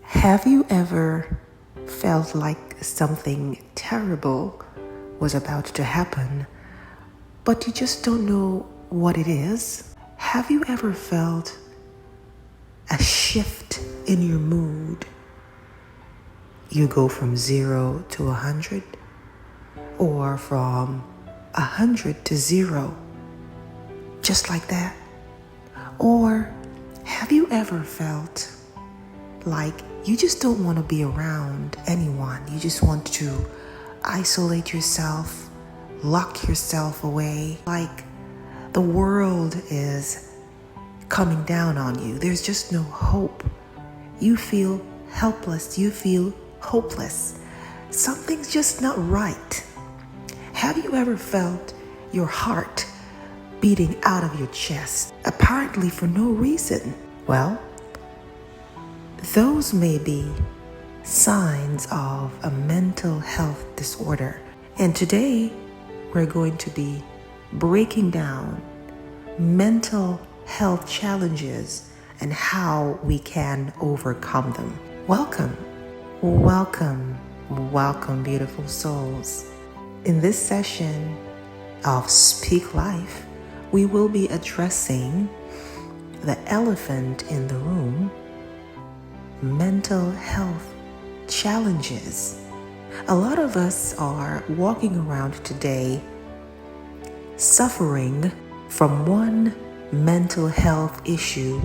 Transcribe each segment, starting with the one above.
Have you ever felt like something terrible was about to happen, but you just don't know what it is? Have you ever felt a shift in your mood? You go from 0 to 100, or from 100 to 0, just like that. Or have you ever felt like you just don't want to be around anyone? You just want to isolate yourself, lock yourself away, like the world is coming down on you. There's just no hope. You feel helpless. You feel hopeless. Something's just not right. Have you ever felt your heart beating out of your chest, apparently for no reason? Well, those may be signs of a mental health disorder. And today, we're going to be breaking down mental health challenges and how we can overcome them. Welcome, welcome, welcome, beautiful souls. In this session of Speak Life, we will be addressing the elephant in the room: mental health challenges. A lot of us are walking around today suffering from one mental health issue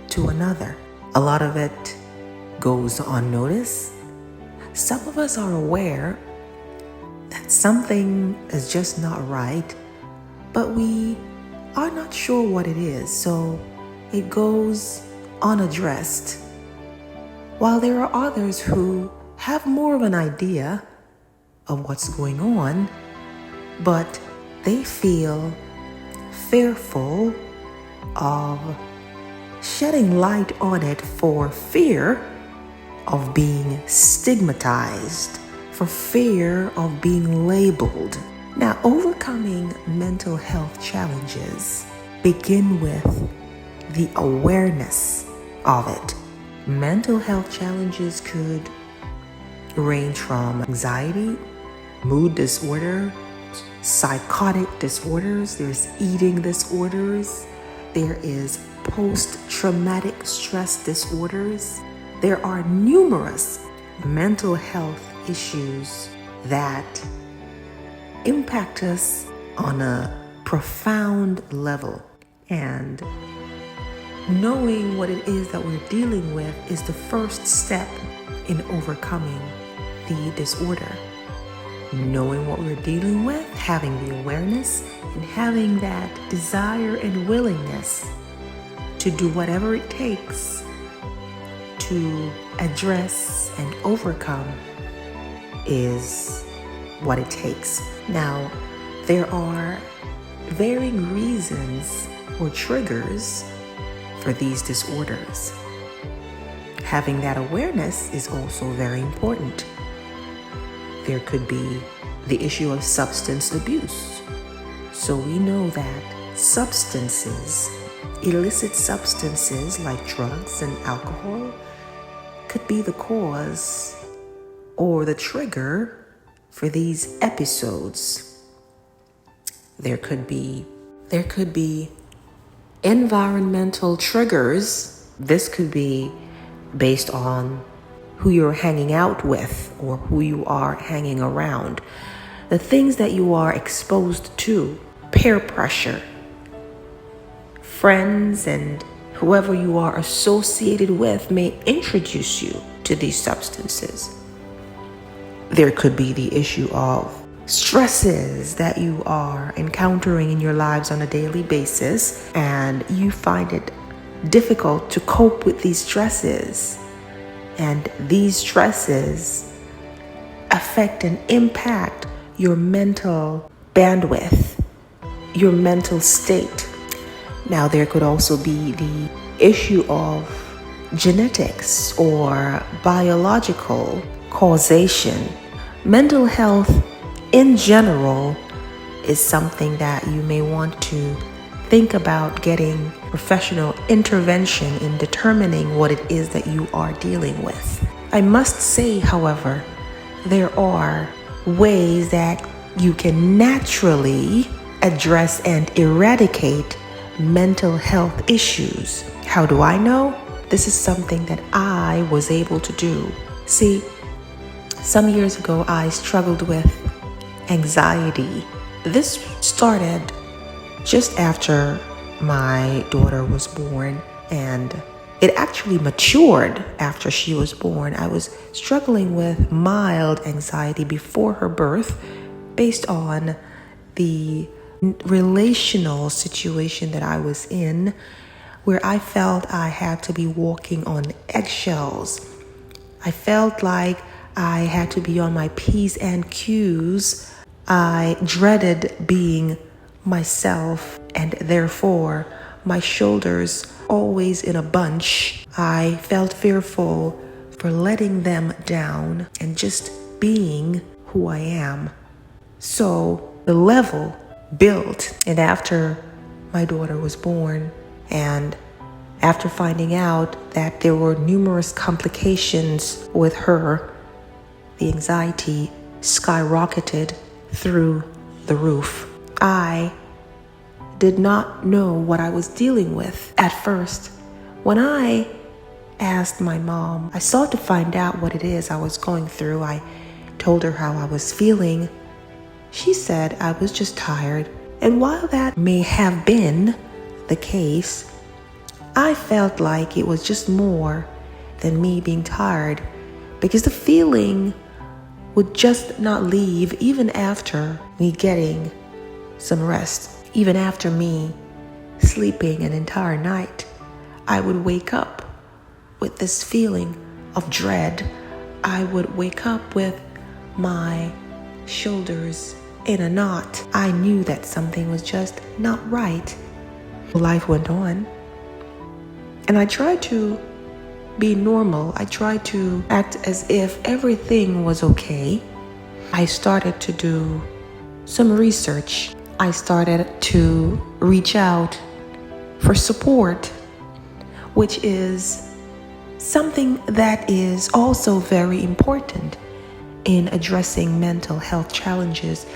to another. A lot of it goes unnoticed. Some of us are aware that something is just not right, but we are not sure what it is, so it goes unaddressed. While there are others who have more of an idea of what's going on, but they feel fearful of shedding light on it for fear of being stigmatized, for fear of being labeled. Now, overcoming mental health challenges begin with the awareness of it. Mental health challenges could range from anxiety, mood disorder, psychotic disorders, there's eating disorders, there is post-traumatic stress disorders. There are numerous mental health issues that impact us on a profound level. And knowing what it is that we're dealing with is the first step in overcoming the disorder. Knowing what we're dealing with, having the awareness, and having that desire and willingness to do whatever it takes to address and overcome is what it takes. Now, there are varying reasons or triggers for these disorders. Having that awareness is also very important. There could be the issue of substance abuse. So we know that substances, illicit substances like drugs and alcohol, could be the cause or the trigger for these episodes. There could be environmental triggers. This could be based on who you're hanging out with or who you are hanging around. The things that you are exposed to, peer pressure, friends and whoever you are associated with may introduce you to these substances. There could be the issue of stresses that you are encountering in your lives on a daily basis, and you find it difficult to cope with these stresses. And these stresses affect and impact your mental bandwidth, your mental state. Now, there could also be the issue of genetics or biological causation. Mental health in general is something that you may want to think about getting professional intervention in determining what it is that you are dealing with. I must say, however, there are ways that you can naturally address and eradicate mental health issues. How do I know? This is something that I was able to do. See, some years ago, I struggled with anxiety. This started just after my daughter was born, and it actually matured after she was born. I was struggling with mild anxiety before her birth based on the relational situation that I was in, where I felt I had to be walking on eggshells. I felt like I had to be on my P's and Q's. I dreaded being myself, and therefore my shoulders always in a bunch. I felt fearful for letting them down and just being who I am. So the level built, and after my daughter was born, and after finding out that there were numerous complications with her, the anxiety skyrocketed through the roof. I did not know what I was dealing with at first. When I asked my mom, I sought to find out what it is I was going through. I told her how I was feeling. She said I was just tired. And while that may have been the case, I felt like it was just more than me being tired, because the feeling would just not leave even after me getting some rest. Even after me sleeping an entire night, I would wake up with this feeling of dread. I would wake up with my shoulders in a knot. I knew that something was just not right. Life went on, and I tried to be normal. I tried to act as if everything was okay. I started to do some research. I started to reach out for support, which is something that is also very important in addressing mental health challenges.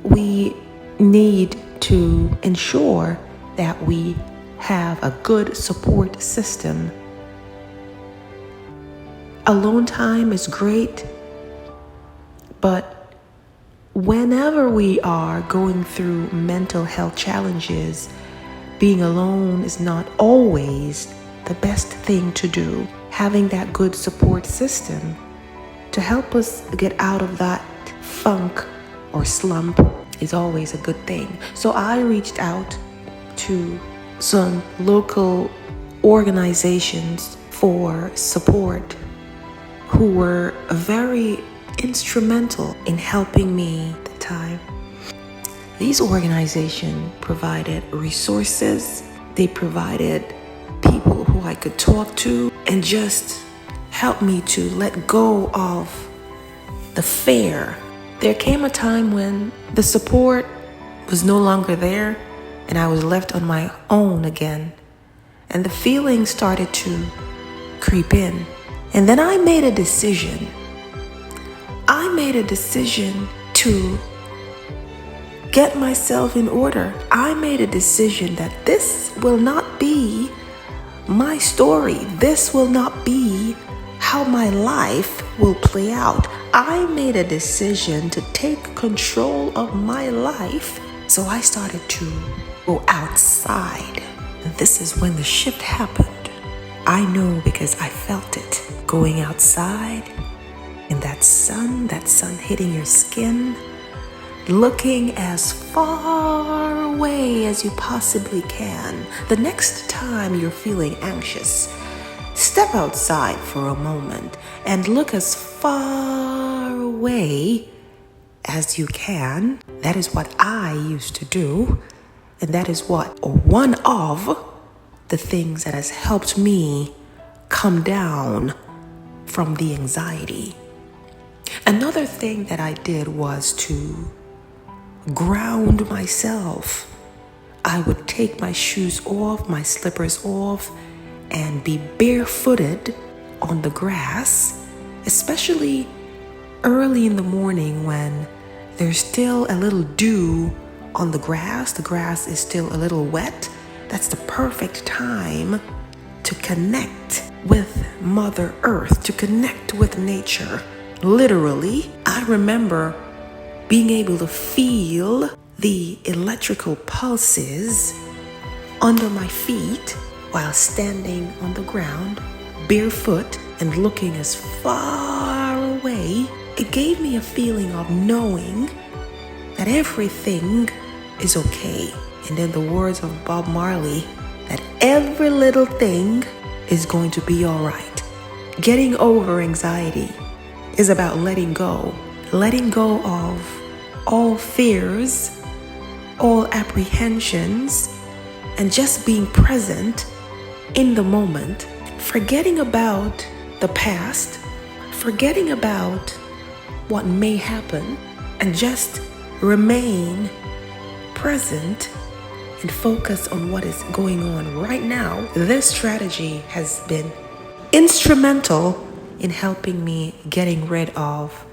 We need to ensure that we have a good support system. Alone time is great, but whenever we are going through mental health challenges, being alone is not always the best thing to do. Having that good support system to help us get out of that funk or slump is always a good thing. So I reached out to some local organizations for support who were very instrumental in helping me at the time. These organizations provided resources, they provided people who I could talk to, and just helped me to let go of the fear. There came a time when the support was no longer there, and I was left on my own again, and the feelings started to creep in. And then I made a decision. To get myself in order. I made a decision that this will not be my story. This will not be how my life will play out. I made a decision to take control of my life. So I started to go outside. And this is when the shift happened. I know because I felt it. Going outside in that sun hitting your skin, looking as far away as you possibly can. The next time you're feeling anxious, step outside for a moment and look as far away as you can. That is what I used to do, and that is one of the things that has helped me come down from the anxiety. Another thing that I did was to ground myself. I would take my shoes off, my slippers off, and be barefooted on the grass, especially early in the morning when there's still a little dew on the grass. The grass is still a little wet. That's the perfect time to connect with Mother Earth, to connect with nature. Literally, I remember being able to feel the electrical pulses under my feet while standing on the ground, barefoot and looking as far away. It gave me a feeling of knowing that everything is okay. And in the words of Bob Marley, that every little thing is going to be all right. Getting over anxiety is about letting go of all fears, all apprehensions, and just being present in the moment, forgetting about the past, forgetting about what may happen, and just remain present and focus on what is going on right now. This strategy has been instrumental in helping me getting rid of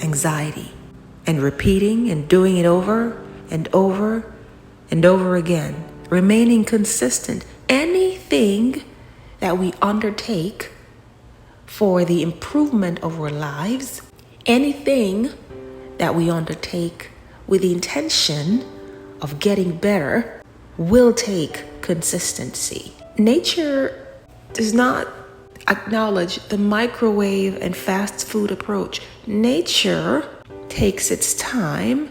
anxiety and repeating and doing it over and over and over again, remaining consistent. Anything that we undertake for the improvement of our lives, anything that we undertake with the intention of getting better will take consistency. Nature does not acknowledge the microwave and fast food approach. Nature takes its time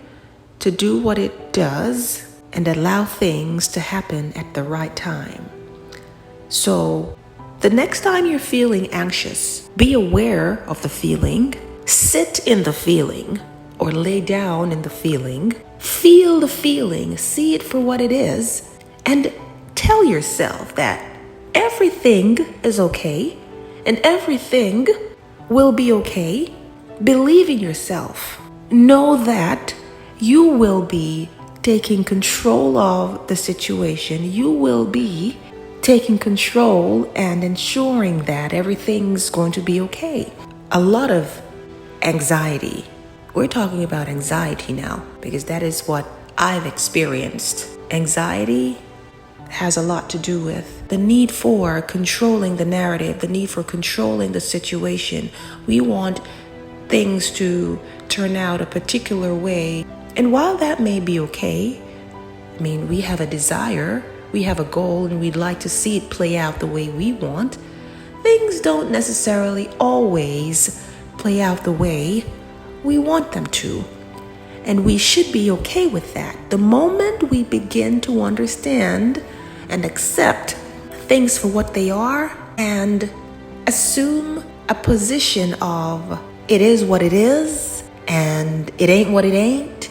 to do what it does and allow things to happen at the right time. So the next time you're feeling anxious, be aware of the feeling, sit in the feeling or lay down in the feeling, feel the feeling, see it for what it is, and tell yourself that everything is okay and everything will be okay. Believe in yourself. Know that you will be taking control of the situation. You will be taking control and ensuring that everything's going to be okay. A lot of anxiety. We're talking about anxiety now because that is what I've experienced. Anxiety has a lot to do with the need for controlling the narrative, the need for controlling the situation. We want things to turn out a particular way. And while that may be okay, we have a desire, we have a goal, and we'd like to see it play out the way we want. Things don't necessarily always play out the way we want them to. And we should be okay with that. The moment we begin to understand and accept things for what they are and assume a position of it is what it is and it ain't what it ain't,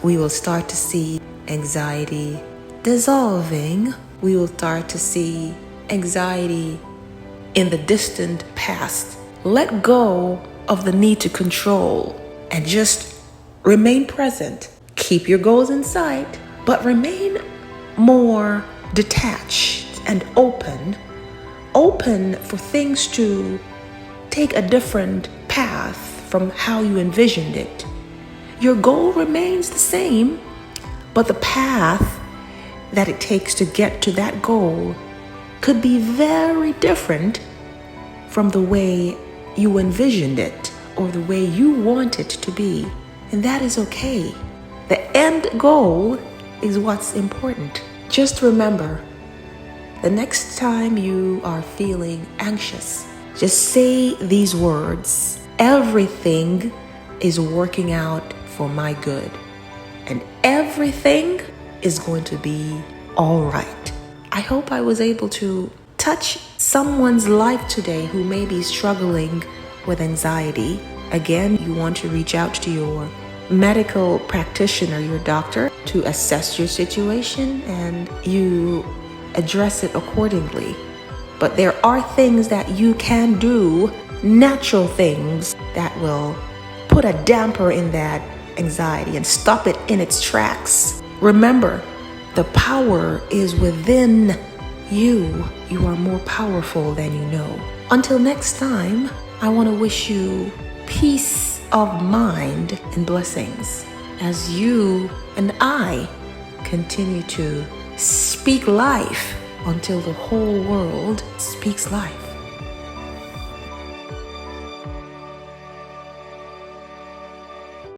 we will start to see anxiety dissolving. We will start to see anxiety in the distant past. Let go of the need to control and just remain present. Keep your goals in sight, but remain more detached and open for things to take a different path from how you envisioned it. Your goal remains the same, but the path that it takes to get to that goal could be very different from the way you envisioned it or the way you want it to be. And that is okay. The end goal is what's important. Just remember, the next time you are feeling anxious, just say these words: everything is working out for my good, and everything is going to be all right. I hope I was able to touch someone's life today who may be struggling with anxiety. Again, you want to reach out to your medical practitioner, your doctor, to assess your situation and you address it accordingly. But there are things that you can do, natural things that will put a damper in that anxiety and stop it in its tracks. Remember, The power is within you. You are more powerful than you know. Until next time, I want to wish you peace of mind and blessings as you and I continue to speak life until the whole world speaks life.